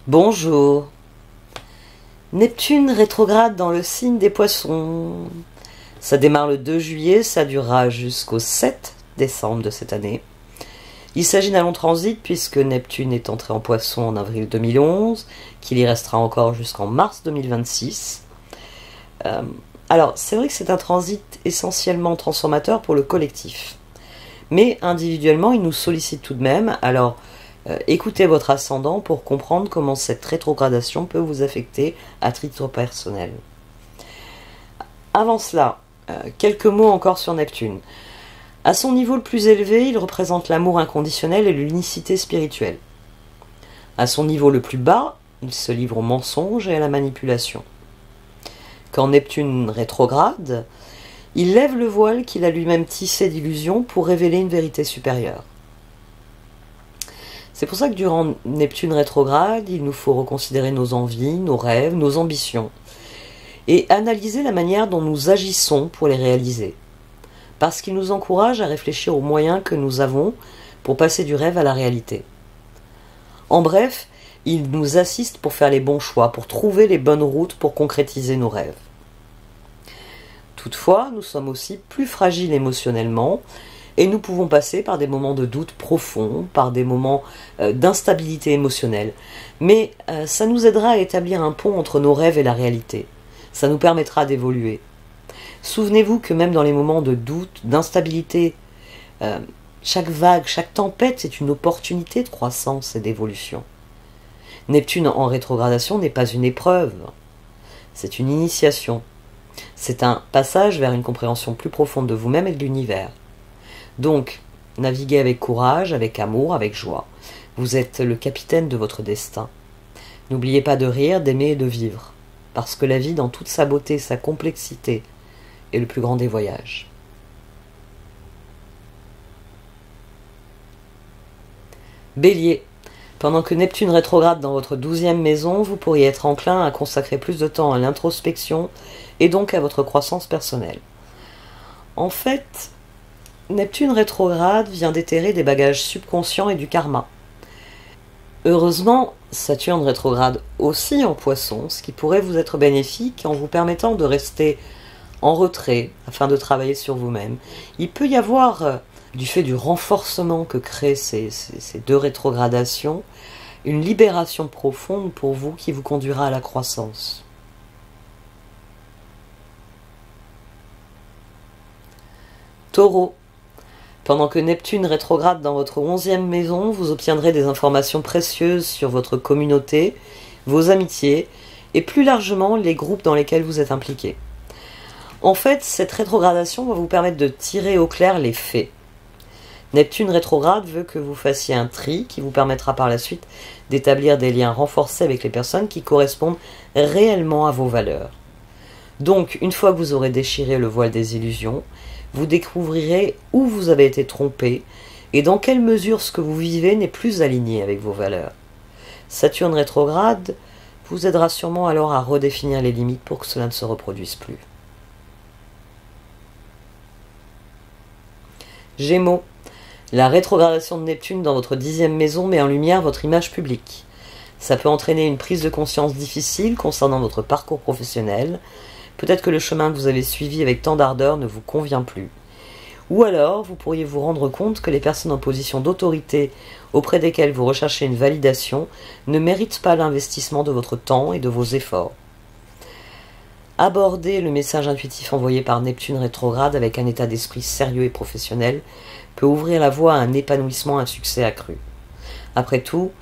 Bonjour. Neptune rétrograde dans le signe des Poissons. Ça démarre le 2 juillet, ça durera jusqu'au 7 décembre de cette année. Il s'agit d'un long transit puisque Neptune est entré en Poissons en avril 2011, qu'il y restera encore jusqu'en mars 2026. Alors, c'est vrai que c'est un transit essentiellement transformateur pour le collectif. Mais individuellement, il nous sollicite tout de même. Alors, écoutez votre ascendant pour comprendre comment cette rétrogradation peut vous affecter à titre personnel. Avant cela, quelques mots encore sur Neptune. À son niveau le plus élevé, il représente l'amour inconditionnel et l'unicité spirituelle. À son niveau le plus bas, il se livre au mensonge et à la manipulation. Quand Neptune rétrograde, il lève le voile qu'il a lui-même tissé d'illusions pour révéler une vérité supérieure. C'est pour ça que durant Neptune rétrograde, il nous faut reconsidérer nos envies, nos rêves, nos ambitions et analyser la manière dont nous agissons pour les réaliser. Parce qu'il nous encourage à réfléchir aux moyens que nous avons pour passer du rêve à la réalité. En bref, il nous assiste pour faire les bons choix, pour trouver les bonnes routes pour concrétiser nos rêves. Toutefois, nous sommes aussi plus fragiles émotionnellement et nous pouvons passer par des moments de doute profond, par des moments d'instabilité émotionnelle. Mais ça nous aidera à établir un pont entre nos rêves et la réalité. Ça nous permettra d'évoluer. Souvenez-vous que même dans les moments de doute, d'instabilité, chaque vague, chaque tempête, c'est une opportunité de croissance et d'évolution. Neptune en rétrogradation n'est pas une épreuve, c'est une initiation. C'est un passage vers une compréhension plus profonde de vous-même et de l'univers. Donc, naviguez avec courage, avec amour, avec joie. Vous êtes le capitaine de votre destin. N'oubliez pas de rire, d'aimer et de vivre, parce que la vie, dans toute sa beauté, sa complexité, est le plus grand des voyages. Bélier. Pendant que Neptune rétrograde dans votre 12e maison, vous pourriez être enclin à consacrer plus de temps à l'introspection et donc à votre croissance personnelle. En fait, Neptune rétrograde vient déterrer des bagages subconscients et du karma. Heureusement, Saturne rétrograde aussi en Poissons, ce qui pourrait vous être bénéfique en vous permettant de rester en retrait afin de travailler sur vous-même. Il peut y avoir, du fait du renforcement que créent ces deux rétrogradations, une libération profonde pour vous qui vous conduira à la croissance. Taureau. Pendant que Neptune rétrograde dans votre 11e maison, vous obtiendrez des informations précieuses sur votre communauté, vos amitiés et plus largement les groupes dans lesquels vous êtes impliqués. En fait, cette rétrogradation va vous permettre de tirer au clair les faits. Neptune rétrograde veut que vous fassiez un tri qui vous permettra par la suite d'établir des liens renforcés avec les personnes qui correspondent réellement à vos valeurs. Donc, une fois que vous aurez déchiré le voile des illusions, vous découvrirez où vous avez été trompé et dans quelle mesure ce que vous vivez n'est plus aligné avec vos valeurs. Saturne rétrograde vous aidera sûrement alors à redéfinir les limites pour que cela ne se reproduise plus. Gémeaux. La rétrogradation de Neptune dans votre 10e maison met en lumière votre image publique. Ça peut entraîner une prise de conscience difficile concernant votre parcours professionnel. Peut-être que le chemin que vous avez suivi avec tant d'ardeur ne vous convient plus. Ou alors, vous pourriez vous rendre compte que les personnes en position d'autorité auprès desquelles vous recherchez une validation ne méritent pas l'investissement de votre temps et de vos efforts. Abordez le message intuitif envoyé par Neptune rétrograde avec un état d'esprit sérieux et professionnel peut ouvrir la voie à un épanouissement, un succès accru. Après tout,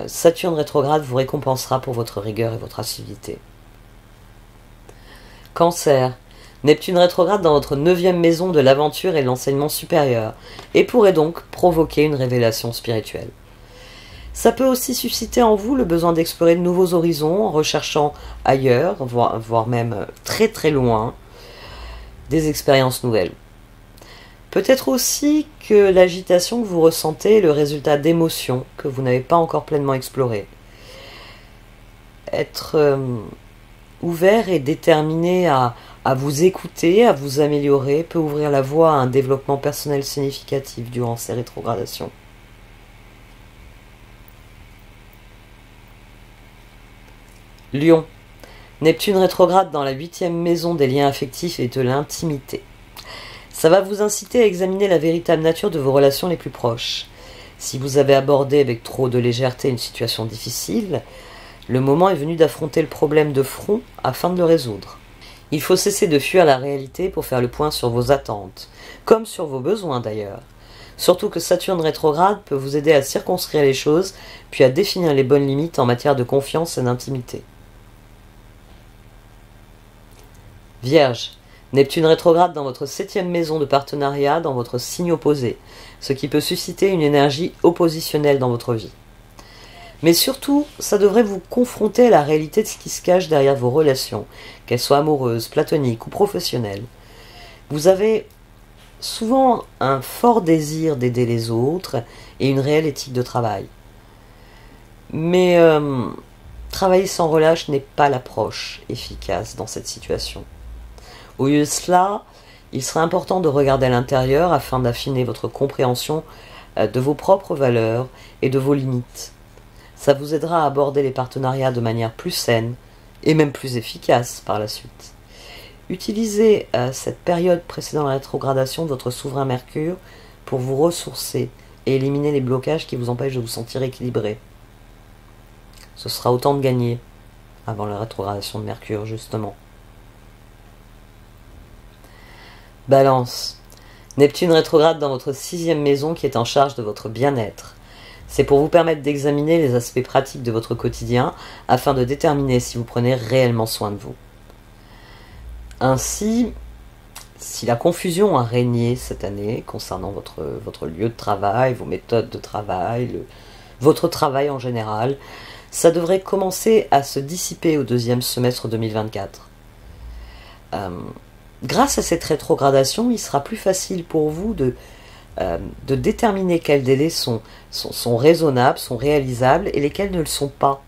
Saturne rétrograde vous récompensera pour votre rigueur et votre assiduité. Cancer. Neptune rétrograde dans votre 9e maison de l'aventure et de l'enseignement supérieur et pourrait donc provoquer une révélation spirituelle. Ça peut aussi susciter en vous le besoin d'explorer de nouveaux horizons en recherchant ailleurs, voire même très très loin, des expériences nouvelles. Peut-être aussi que l'agitation que vous ressentez est le résultat d'émotions que vous n'avez pas encore pleinement explorées. Être ouvert et déterminé à vous écouter, à vous améliorer, peut ouvrir la voie à un développement personnel significatif durant ces rétrogradations. Lion. Neptune rétrograde dans la 8e maison des liens affectifs et de l'intimité. Ça va vous inciter à examiner la véritable nature de vos relations les plus proches. Si vous avez abordé avec trop de légèreté une situation difficile, le moment est venu d'affronter le problème de front afin de le résoudre. Il faut cesser de fuir la réalité pour faire le point sur vos attentes, comme sur vos besoins d'ailleurs. Surtout que Saturne rétrograde peut vous aider à circonscrire les choses, puis à définir les bonnes limites en matière de confiance et d'intimité. Vierge. Neptune rétrograde dans votre 7e maison de partenariat, dans votre signe opposé, ce qui peut susciter une énergie oppositionnelle dans votre vie. Mais surtout, ça devrait vous confronter à la réalité de ce qui se cache derrière vos relations, qu'elles soient amoureuses, platoniques ou professionnelles. Vous avez souvent un fort désir d'aider les autres et une réelle éthique de travail. Mais travailler sans relâche n'est pas l'approche efficace dans cette situation. Au lieu de cela, il serait important de regarder à l'intérieur afin d'affiner votre compréhension de vos propres valeurs et de vos limites. Ça vous aidera à aborder les partenariats de manière plus saine et même plus efficace par la suite. Utilisez cette période précédant la rétrogradation de votre souverain Mercure pour vous ressourcer et éliminer les blocages qui vous empêchent de vous sentir équilibré. Ce sera autant de gagner avant la rétrogradation de Mercure, justement. Balance. Neptune rétrograde dans votre 6e maison qui est en charge de votre bien-être. C'est pour vous permettre d'examiner les aspects pratiques de votre quotidien afin de déterminer si vous prenez réellement soin de vous. Ainsi, si la confusion a régné cette année concernant votre lieu de travail, vos méthodes de travail, votre travail en général, ça devrait commencer à se dissiper au 2e semestre 2024. Grâce à cette rétrogradation, il sera plus facile pour vous de déterminer quels délais sont raisonnables, sont réalisables et lesquels ne le sont pas.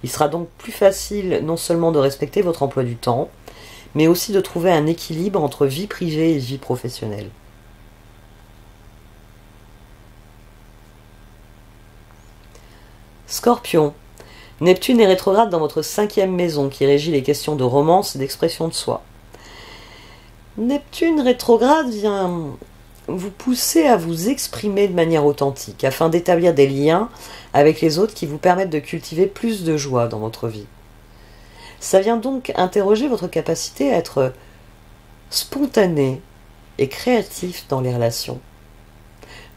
Il sera donc plus facile non seulement de respecter votre emploi du temps, mais aussi de trouver un équilibre entre vie privée et vie professionnelle. Scorpion. Neptune est rétrograde dans votre 5e maison qui régit les questions de romance et d'expression de soi. Neptune rétrograde vient vous pousser à vous exprimer de manière authentique afin d'établir des liens avec les autres qui vous permettent de cultiver plus de joie dans votre vie. Ça vient donc interroger votre capacité à être spontané et créatif dans les relations.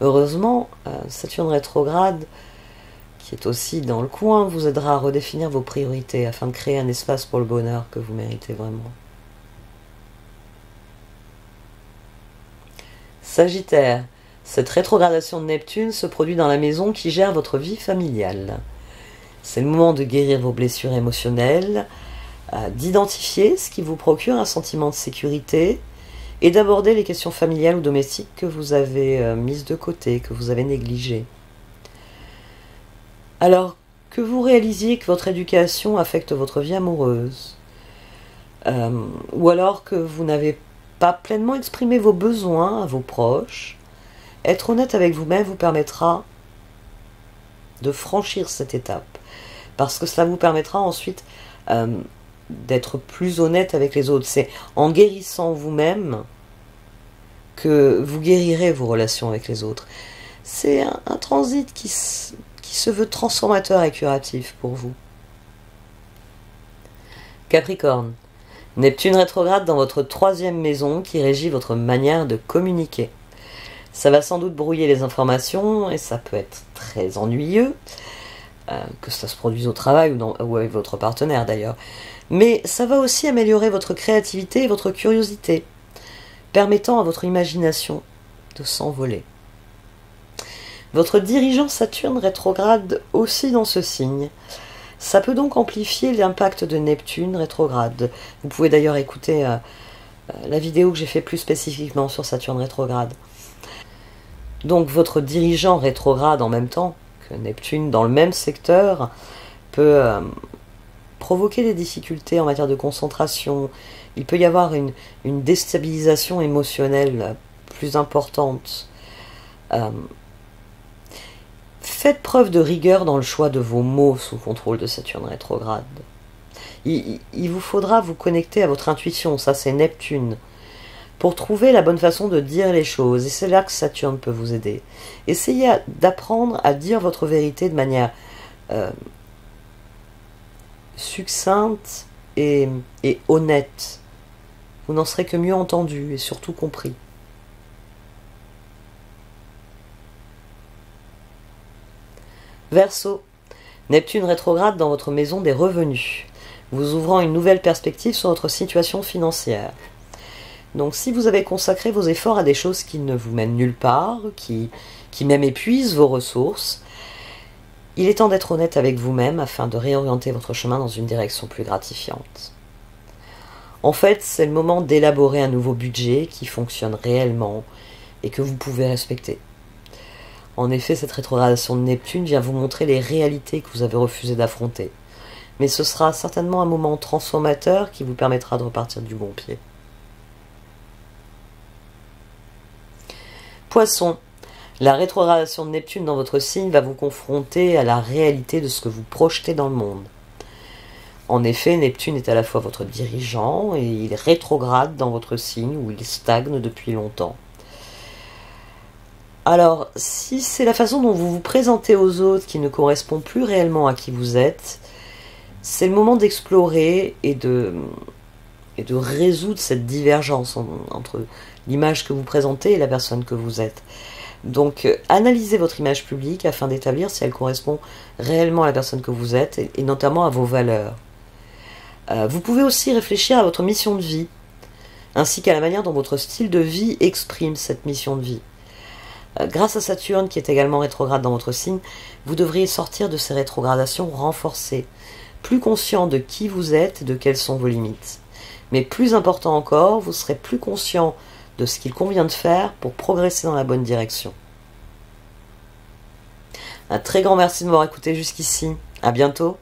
Heureusement, Saturne rétrograde, qui est aussi dans le coin, vous aidera à redéfinir vos priorités afin de créer un espace pour le bonheur que vous méritez vraiment. Sagittaire, cette rétrogradation de Neptune se produit dans la maison qui gère votre vie familiale. C'est le moment de guérir vos blessures émotionnelles, d'identifier ce qui vous procure un sentiment de sécurité et d'aborder les questions familiales ou domestiques que vous avez mises de côté, que vous avez négligées. Alors que vous réalisiez que votre éducation affecte votre vie amoureuse, ou alors que vous n'avez pas pleinement exprimé vos besoins à vos proches, être honnête avec vous-même vous permettra de franchir cette étape, parce que cela vous permettra ensuite d'être plus honnête avec les autres. C'est en guérissant vous-même que vous guérirez vos relations avec les autres. C'est un transit qui se veut transformateur et curatif pour vous. Capricorne. Neptune rétrograde dans votre 3e maison qui régit votre manière de communiquer. Ça va sans doute brouiller les informations et ça peut être très ennuyeux, que ça se produise au travail ou avec votre partenaire d'ailleurs. Mais ça va aussi améliorer votre créativité et votre curiosité, permettant à votre imagination de s'envoler. Votre dirigeant Saturne rétrograde aussi dans ce signe. Ça peut donc amplifier l'impact de Neptune rétrograde. Vous pouvez d'ailleurs écouter la vidéo que j'ai fait plus spécifiquement sur Saturne rétrograde. Donc votre dirigeant rétrograde en même temps que Neptune dans le même secteur peut provoquer des difficultés en matière de concentration. Il peut y avoir une déstabilisation émotionnelle plus importante. Faites preuve de rigueur dans le choix de vos mots sous contrôle de Saturne rétrograde. Il vous faudra vous connecter à votre intuition, ça c'est Neptune, pour trouver la bonne façon de dire les choses. Et c'est là que Saturne peut vous aider. Essayez d'apprendre à dire votre vérité de manière succincte et honnête. Vous n'en serez que mieux entendu et surtout compris. Verseau, Neptune rétrograde dans votre maison des revenus, vous ouvrant une nouvelle perspective sur votre situation financière. Donc si vous avez consacré vos efforts à des choses qui ne vous mènent nulle part, qui même épuisent vos ressources, il est temps d'être honnête avec vous-même afin de réorienter votre chemin dans une direction plus gratifiante. En fait, c'est le moment d'élaborer un nouveau budget qui fonctionne réellement et que vous pouvez respecter. En effet, cette rétrogradation de Neptune vient vous montrer les réalités que vous avez refusé d'affronter. Mais ce sera certainement un moment transformateur qui vous permettra de repartir du bon pied. Poisson, la rétrogradation de Neptune dans votre signe va vous confronter à la réalité de ce que vous projetez dans le monde. En effet, Neptune est à la fois votre dirigeant et il rétrograde dans votre signe où il stagne depuis longtemps. Alors, si c'est la façon dont vous vous présentez aux autres qui ne correspond plus réellement à qui vous êtes, c'est le moment d'explorer et de résoudre cette divergence entre l'image que vous présentez et la personne que vous êtes. Donc, analysez votre image publique afin d'établir si elle correspond réellement à la personne que vous êtes et notamment à vos valeurs. Vous pouvez aussi réfléchir à votre mission de vie, ainsi qu'à la manière dont votre style de vie exprime cette mission de vie. Grâce à Saturne, qui est également rétrograde dans votre signe, vous devriez sortir de ces rétrogradations renforcées, plus conscient de qui vous êtes et de quelles sont vos limites. Mais plus important encore, vous serez plus conscient de ce qu'il convient de faire pour progresser dans la bonne direction. Un très grand merci de m'avoir écouté jusqu'ici. À bientôt.